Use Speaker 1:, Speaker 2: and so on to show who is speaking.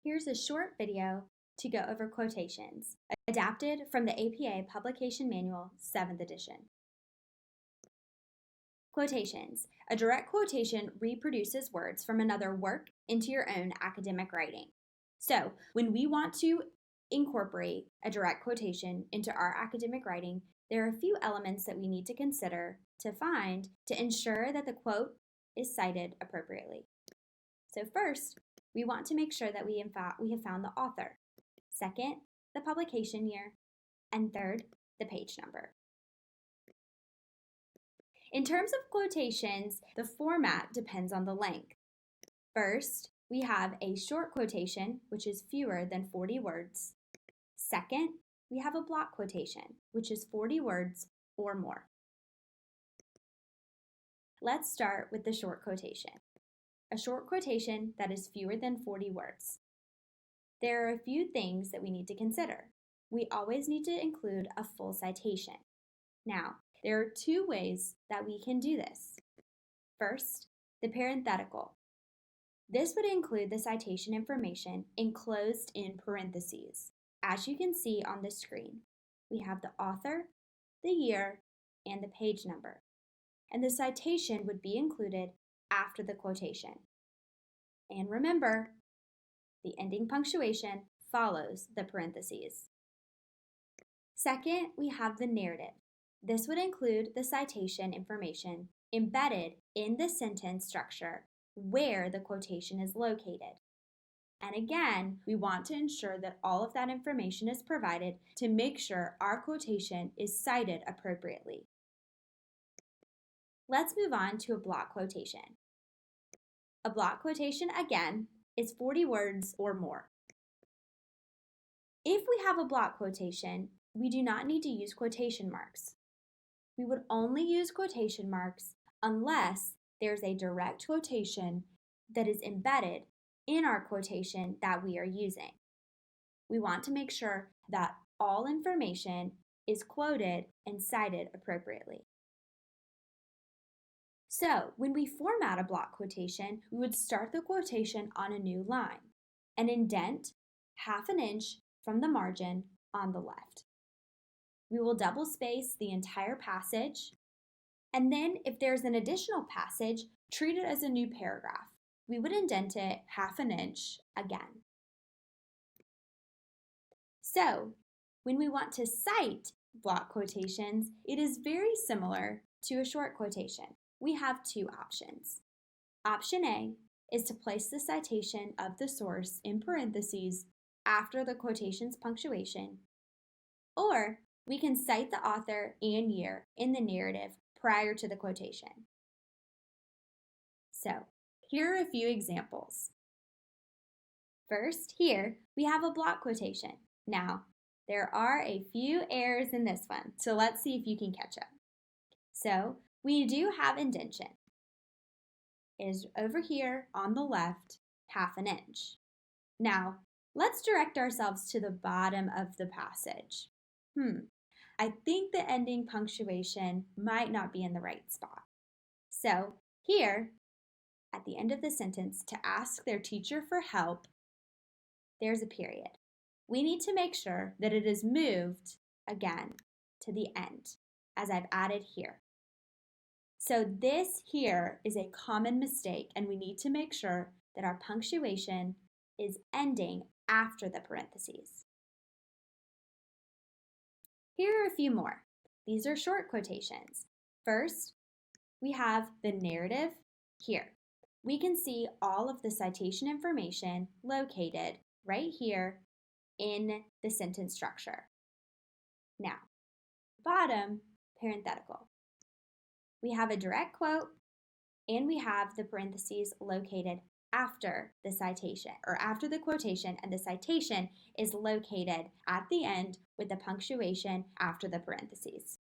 Speaker 1: Here's a short video to go over quotations, adapted from the APA Publication Manual, 7th edition. Quotations. A direct quotation reproduces words from another work into your own academic writing. So, when we want to incorporate a direct quotation into our academic writing, there are a few elements that we need to consider to ensure that the quote is cited appropriately. So first, we want to make sure that we have found the author. Second, the publication year. And third, the page number. In terms of quotations, the format depends on the length. First, we have a short quotation, which is fewer than 40 words. Second, we have a block quotation, which is 40 words or more. Let's start with the short quotation. A short quotation that is fewer than 40 words. There are a few things that we need to consider. We always need to include a full citation. Now, there are two ways that we can do this. First, the parenthetical. This would include the citation information enclosed in parentheses. As you can see on the screen, we have the author, the year, and the page number. And the citation would be included after the quotation. And remember, the ending punctuation follows the parentheses. Second, we have the narrative. This would include the citation information embedded in the sentence structure where the quotation is located. And again, we want to ensure that all of that information is provided to make sure our quotation is cited appropriately. Let's move on to a block quotation. A block quotation, again, is 40 words or more. If we have a block quotation, we do not need to use quotation marks. We would only use quotation marks unless there's a direct quotation that is embedded in our quotation that we are using. We want to make sure that all information is quoted and cited appropriately. So, when we format a block quotation, we would start the quotation on a new line and indent 1/2 inch from the margin on the left. We will double space the entire passage, and then if there's an additional passage, treat it as a new paragraph. We would indent it 1/2 inch again. So, when we want to cite block quotations, it is very similar to a short quotation. We have two options. Option A is to place the citation of the source in parentheses after the quotation's punctuation, or we can cite the author and year in the narrative prior to the quotation. So, here are a few examples. First, here we have a block quotation. Now, there are a few errors in this one, so let's see if you can catch up. So, we do have indentation. It is over here on the left, 1/2 inch. Now, let's direct ourselves to the bottom of the passage. I think the ending punctuation might not be in the right spot. So, here, at the end of the sentence, to ask their teacher for help, there's a period. We need to make sure that it is moved, again, to the end, as I've added here. So this here is a common mistake, and we need to make sure that our punctuation is ending after the parentheses. Here are a few more. These are short quotations. First, we have the narrative here. We can see all of the citation information located right here in the sentence structure. Now, bottom, parenthetical. We have a direct quote, and we have the parentheses located after the citation, or after the quotation, and the citation is located at the end with the punctuation after the parentheses.